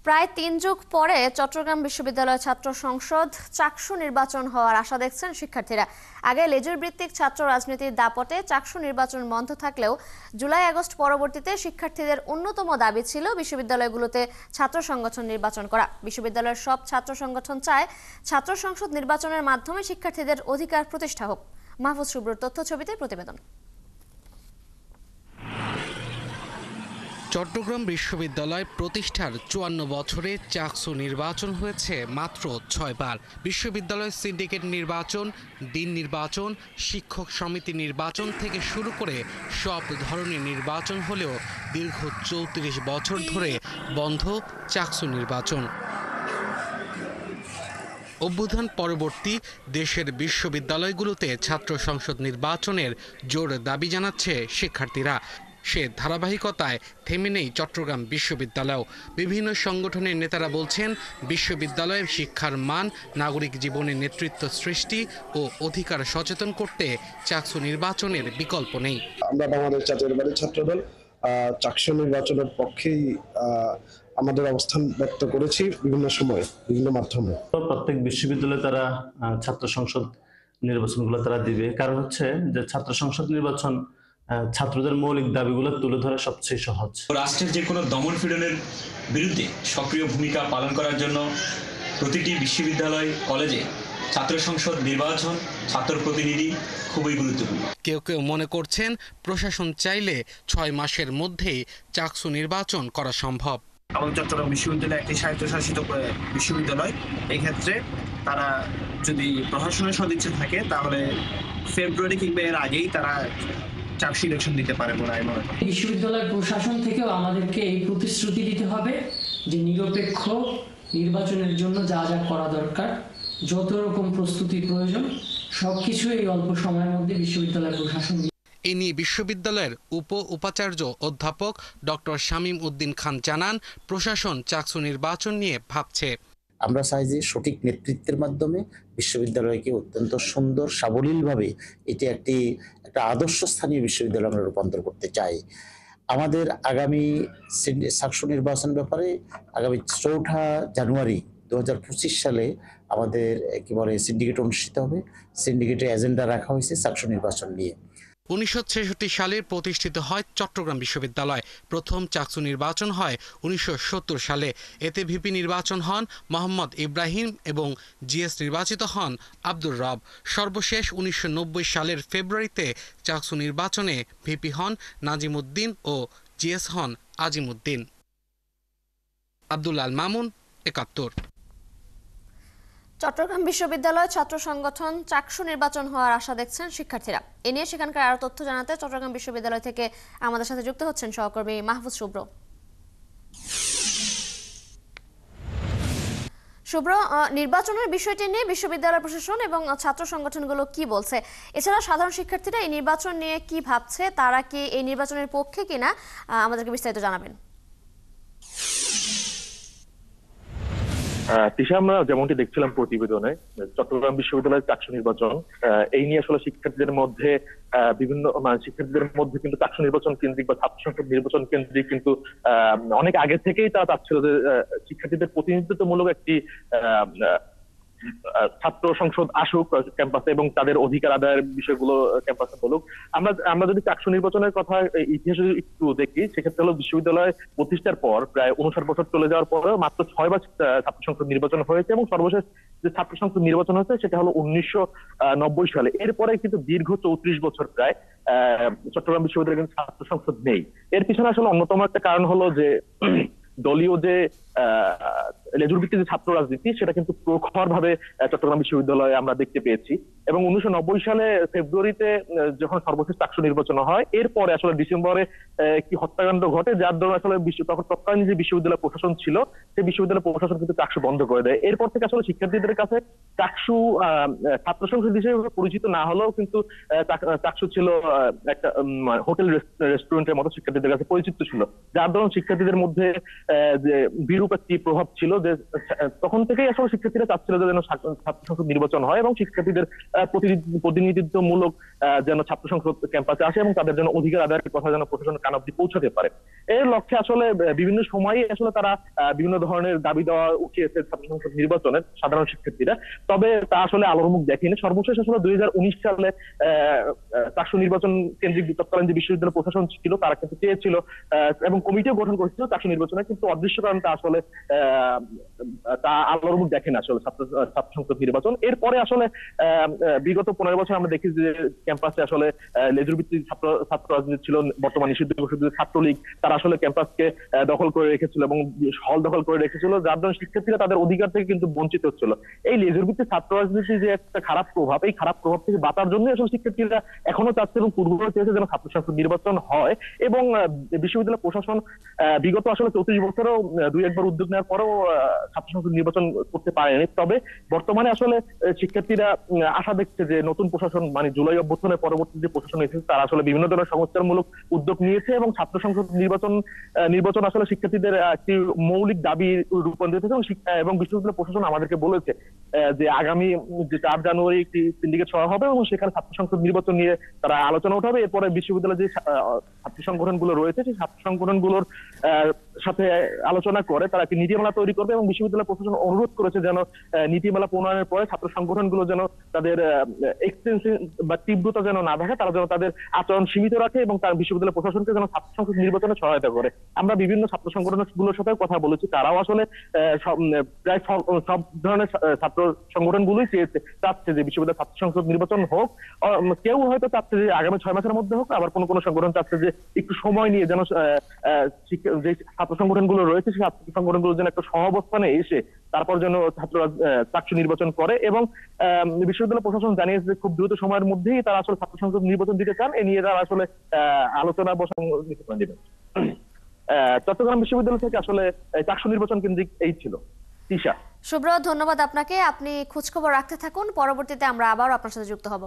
প্রায় ৩ যুগ পরে চট্টগ্রাম বিশ্ববিদ্যালয় ছাত্র সংসদ চাকসু নির্বাচন হওয়ার আশা দেখছেন শিক্ষার্থীরা। আগে লেজুর ভিত্তিক ছাত্র রাজনীতির দাপটে চাকসু নির্বাচন বন্ধ থাকলেও জুলাই আগস্ট পরবর্তীতে শিক্ষার্থীদের অন্যতম দাবি ছিল বিশ্ববিদ্যালয়গুলোতে ছাত্র সংগঠন নির্বাচন করা। বিশ্ববিদ্যালয়ের সব ছাত্র সংগঠন চায় ছাত্র সংসদ নির্বাচনের মাধ্যমে শিক্ষার্থীদের অধিকার প্রতিষ্ঠা হোক। মাহফুজ শুভ্রর তথ্য ছবিতে প্রতিবেদন। চট্টগ্রাম বিশ্ববিদ্যালয় প্রতিষ্ঠার ৫৪ বছরে চাকসু নির্বাচন হয়েছে মাত্র ৬ বার। বিশ্ববিদ্যালয় সিন্ডিকেট নির্বাচন, দিন নির্বাচন, শিক্ষক সমিতি নির্বাচন থেকে শুরু করে সব ধরনের নির্বাচন হলেও দীর্ঘ ৩৪ বছর ধরে বন্ধ চাকসু নির্বাচন। অভ্যুত্থান পরবর্তী দেশের বিশ্ববিদ্যালয়গুলোতে ছাত্র সংসদ নির্বাচনের জোর দাবি জানাচ্ছে শিক্ষার্থীরা। সে ধারাবাহিকতায় থেমে নেই চট্টগ্রাম বিশ্ববিদ্যালয়। বিভিন্ন সংগঠনের নেতারা বলছেন, বিশ্ববিদ্যালয়ের শিক্ষার মান, নাগরিক জীবনে নেতৃত্ব সৃষ্টি ও অধিকার সচেতন করতে চাকসু নির্বাচনের বিকল্প নেই। আমরা বাংলাদেশ জাতীয়তাবাদী ছাত্রদল চাকসু নির্বাচনের পক্ষেই আমাদের অবস্থান ব্যক্ত করেছি বিভিন্ন সময়, বিভিন্ন মাধ্যমে। প্রত্যেক বিশ্ববিদ্যালয়ে তারা ছাত্র সংসদ নির্বাচনগুলো তারা দিবে, কারণ হচ্ছে যে ছাত্র সংসদ নির্বাচন ছাত্রদের মৌলিক দাবিগুলো তুলে ধরা সবচেয়ে সহজ। রাষ্ট্রের যে কোনো দমন পীড়নের বিরুদ্ধে সক্রিয় ভূমিকা পালন করার জন্য প্রতিটি বিশ্ববিদ্যালয় কলেজে ছাত্র সংসদ নির্বাচন, ছাত্র প্রতিনিধি খুবই গুরুত্বপূর্ণ। কেউ কেউ মনে করছেন, প্রশাসন চাইলে ৬ মাসের মধ্যেই চাকসু নির্বাচন করা সম্ভব। আমাদের চট্টগ্রাম বিশ্ববিদ্যালয় একটি স্বায়ত্তশাসিত বিশ্ববিদ্যালয়। এই ক্ষেত্রে তারা যদি প্রশাসনের সদিচ্ছা থাকে তাহলে ফেব্রুয়ারি কিংবা এর আগেই তারা চাকসু ইলেকশন দিতে পারে বলে আমি মনে করি। বিশ্ববিদ্যালয় প্রশাসন থেকেও আমাদেরকে এই প্রতিশ্রুতি দিতে হবে যে নিরপেক্ষ নির্বাচনের জন্য যা যা করা দরকার, যত রকম প্রস্তুতি প্রয়োজন, সবকিছু এই অল্প সময়ের মধ্যে বিশ্ববিদ্যালয় প্রশাসন। এ নিয়ে বিশ্ববিদ্যালয়ের উপাচার্য অধ্যাপক ডক্টর শামীম উদ্দিন খান জানান, প্রশাসন চাকসু নির্বাচন নিয়ে ভাবছে। আমরা চাই যে সঠিক নেতৃত্বের মাধ্যমে বিশ্ববিদ্যালয়কে অত্যন্ত সুন্দর সাবলীলভাবে এটি একটা আদর্শ স্থানীয় বিশ্ববিদ্যালয় আমরা রূপান্তর করতে চাই। আমাদের আগামী চাকসু নির্বাচন ব্যাপারে আগামী ৪ঠা জানুয়ারি ২০২৫ সালে আমাদের সিন্ডিকেট অনুষ্ঠিত হবে। সিন্ডিকেটের এজেন্ডা রাখা হয়েছে চাকসু নির্বাচন নিয়ে। ১৯৬৬ সালে প্রতিষ্ঠিত হয় চট্টগ্রাম বিশ্ববিদ্যালয়। প্রথম চাকসু নির্বাচন হয় ১৯৭০ সালে। এতে ভিপি নির্বাচন হন মোহাম্মদ ইব্রাহিম এবং জিএস নির্বাচিত হন আব্দুর রব। সর্বশেষ ১৯৯০ সালের ফেব্রুয়ারিতে চাকসু নির্বাচনে ভিপি হন নাজিম উদ্দিন ও জিএস হন আজিম উদ্দিন। আব্দুল আল মামুন, ৭১। চট্টগ্রাম বিশ্ববিদ্যালয় ছাত্র সংগঠন চাকসু নির্বাচন হওয়ার আশা দেখছেন শিক্ষার্থীরা। এ নিয়ে সেখানকার আরো তথ্য জানাতে চট্টগ্রাম বিশ্ববিদ্যালয় থেকে আমাদের সাথে যুক্ত হচ্ছেন সহকর্মী মাহফুজ শুভ্র। শুভ্র, নির্বাচনের বিষয়টি নিয়ে বিশ্ববিদ্যালয় প্রশাসন এবং ছাত্র সংগঠনগুলো কি বলছে? এছাড়া সাধারণ শিক্ষার্থীরা এই নির্বাচন নিয়ে কি ভাবছে, তারা কি এই নির্বাচনের পক্ষে কিনা, আমাদেরকে বিস্তারিত জানাবেন। তিশা, আমরা যেমনটি দেখছিলাম প্রতিবেদনে, চট্টগ্রাম বিশ্ববিদ্যালয়ের চাকসু নির্বাচন এই নিয়ে আসলে শিক্ষার্থীদের মধ্যে কিন্তু চাকসু নির্বাচন কেন্দ্রিক বা ছাত্র সংসদ নির্বাচন কেন্দ্রিক কিন্তু অনেক আগে থেকেই তা চাচ্ছিল যে শিক্ষার্থীদের প্রতিনিধিত্বমূলক একটি ছাত্র সংসদ আসুক ক্যাম্পাসে এবং তাদের অধিকার আদায়ের বিষয়গুলো ক্যাম্পাসে বলুক। আমরা যদি চাকসু নির্বাচনের কথা ইতিহাস একটু দেখি, সেক্ষেত্রে হলো বিশ্ববিদ্যালয় প্রতিষ্ঠার পর প্রায় ৫৯ বছর চলে যাওয়ার পরেও মাত্র ৬ বার ছাত্র সংসদ নির্বাচন হয়েছে এবং সর্বশেষ যে ছাত্র সংসদ নির্বাচন হয়েছে সেটা হলো ১৯৯০ সালে। এরপরে কিন্তু দীর্ঘ ৩৪ বছর প্রায় চট্টগ্রাম বিশ্ববিদ্যালয়ে কিন্তু ছাত্র সংসদ নেই। এর পিছনে আসলে অন্যতম একটা কারণ হলো যে দলীয় যে লেজুর ভিত্তিক যে ছাত্র রাজনীতি, সেটা কিন্তু প্রখর ভাবে চট্টগ্রাম বিশ্ববিদ্যালয়ে আমরা দেখতে পেয়েছি। এবং ১৯৯০ সালে ফেব্রুয়ারিতে যখন সর্বশেষ চাকসু নির্বাচন হয়, এরপরে আসলে ডিসেম্বরে একটি হত্যাকাণ্ড ঘটে, যার দরুন আসলে তখন তৎকালীন যে বিশ্ববিদ্যালয় প্রশাসন ছিল, সেই বিশ্ববিদ্যালয় প্রশাসন কিন্তু চাকসু বন্ধ করে দেয়। এরপর থেকে আসলে শিক্ষার্থীদের কাছে চাকসু ছাত্র সংসদ হিসেবে পরিচিত না হলেও কিন্তু চাকসু ছিল একটা হোটেল রেস্টুরেন্টের মতো শিক্ষার্থীদের কাছে পরিচিত ছিল, যার দরুন শিক্ষার্থীদের মধ্যে যে বিরূপ একটি প্রভাব ছিল যে তখন থেকেই আসলে শিক্ষার্থীরা চাচ্ছিল যে যেন ছাত্র সংসদ নির্বাচন হয় এবং শিক্ষার্থীদের প্রতিনিধিত্বমূলক যেন ছাত্র সংসদ ক্যাম্পাসে আসে এবং তাদের জন্য অধিকার আদায়ের কথা যেন প্রশাসনের কান অবধি পৌঁছাতে পারে। এর লক্ষ্যে আসলে বিভিন্ন সময়ে আসলে তারা বিভিন্ন ধরনের দাবি দেওয়া উঠিয়েছে ছাত্র সংসদ নির্বাচনের সাধারণ শিক্ষার্থীরা, তবে তা আসলে আলোর মুখ দেখেনি। সর্বশেষ আসলে 2019 সালে চাকসু নির্বাচন কেন্দ্রিক তৎকালীন যে বিশ্ববিদ্যালয় প্রশাসন ছিল তারা কিন্তু চেয়েছিল এবং কমিটিও গঠন করেছিল চাকসু নির্বাচনে, কিন্তু অদৃশ্য কারণে তা আসলে তা আলোর মুখ দেখেন আসলে ছাত্র সংসদ নির্বাচন। এরপরে আসলে বিগত 15 বছর আমরা দেখি যে ক্যাম্পাসে আসলে লেজুর ভিত্তিক ছাত্র রাজনীতি ছিল, বর্তমান নিষিদ্ধ ঘোষিত ছাত্রলীগ, তারা আসলে ক্যাম্পাসকে দখল করে রেখেছিল এবং হল দখল করে রেখেছিল, যার জন্য শিক্ষার্থীরা তাদের অধিকার থেকে কিন্তু বঞ্চিত হচ্ছিল। এই লেজুর ভিত্তিক ছাত্র রাজনীতি যে একটা খারাপ প্রভাব, এই খারাপ প্রভাব থেকে বাঁচার জন্য আসলে শিক্ষার্থীরা এখনো চাচ্ছে এবং পূর্বে চেয়েছে যেন ছাত্র সংসদ নির্বাচন হয়। এবং বিশ্ববিদ্যালয় প্রশাসন বিগত আসলে 34 বছরেও 2-1 উদ্যোগ নেওয়ার পরেও ছাত্র সংসদ নির্বাচন করতে পারেনি। তবে বর্তমানে আসলে শিক্ষার্থীরা আশা দেখছে যে নতুন প্রশাসন মানে জুলাই অভ্যুত্থানের পরবর্তী যে প্রশাসন এসেছে তারা আসলে বিভিন্ন ধরনের সংস্কারমূলক উদ্যোগ নিয়েছে এবং ছাত্র সংসদ নির্বাচন আসলে শিক্ষার্থীদের একটি মৌলিক দাবি রূপান্তরিত হয়েছে এবং বিশ্ববিদ্যালয় প্রশাসন আমাদেরকে বলেছে যে আগামী 4 জানুয়ারি একটি সিন্ডিকেট সভা হবে এবং সেখানে ছাত্র সংসদ নির্বাচন নিয়ে তারা আলোচনা উঠাবে। এরপরে বিশ্ববিদ্যালয়ের যে ছাত্র সংগঠনগুলো রয়েছে সেই ছাত্র সংগঠনগুলোর সাথে আলোচনা করে তারা একটি নীতিমালা তৈরি করবে এবং বিশ্ববিদ্যালয় প্রশাসন অনুরোধ করেছে যেন নীতিমালা প্রণয়নের পরে ছাত্র সংগঠনগুলো যেন তাদের এক্সটেনশন বা তীব্রতা যেন না দেখে, তারা যেন তাদের আচরণ সীমিত রাখে এবং তার বিশ্ববিদ্যালয় প্রশাসনকে যেন ছাত্র সংসদ নির্বাচনে সহায়তা করে। আমরা বিভিন্ন ছাত্র সংগঠনগুলোর সাথে কথা বলেছি, তারাও আসলে প্রায় সব ধরনের ছাত্র সংগঠনগুলোই চাচ্ছে যে বিশ্ববিদ্যালয় ছাত্র সংসদ নির্বাচন হোক। কেউ হয়তো চাচ্ছে যে আগামী 6 মাসের মধ্যে হোক, আবার কোন সংগঠন চাচ্ছে যে একটু সময় নিয়ে যেন যে ছাত্র সংগঠনগুলো রয়েছে সেই ছাত্র সংগঠনগুলো যেন একটা সহাবস্থানে এসে তারপর যেন চাকসু নির্বাচন করে। এবং বিশ্ববিদ্যালয় প্রশাসন জানিয়েছে যে খুব দ্রুত সময়ের মধ্যেই তারা আসলে ছাত্র সংসদ নির্বাচন দিতে চান, এ নিয়ে তারা আসলে আলোচনা বসান দিবেন। চট্টগ্রাম বিশ্ববিদ্যালয় থেকে আসলে চাকসু নির্বাচন কেন্দ্রিক এই ছিল। তিশা, শুভ্র, ধন্যবাদ আপনাকে। আপনি খোঁজখবর রাখতে থাকুন, পরবর্তীতে আমরা আবার আপনার সাথে যুক্ত হব।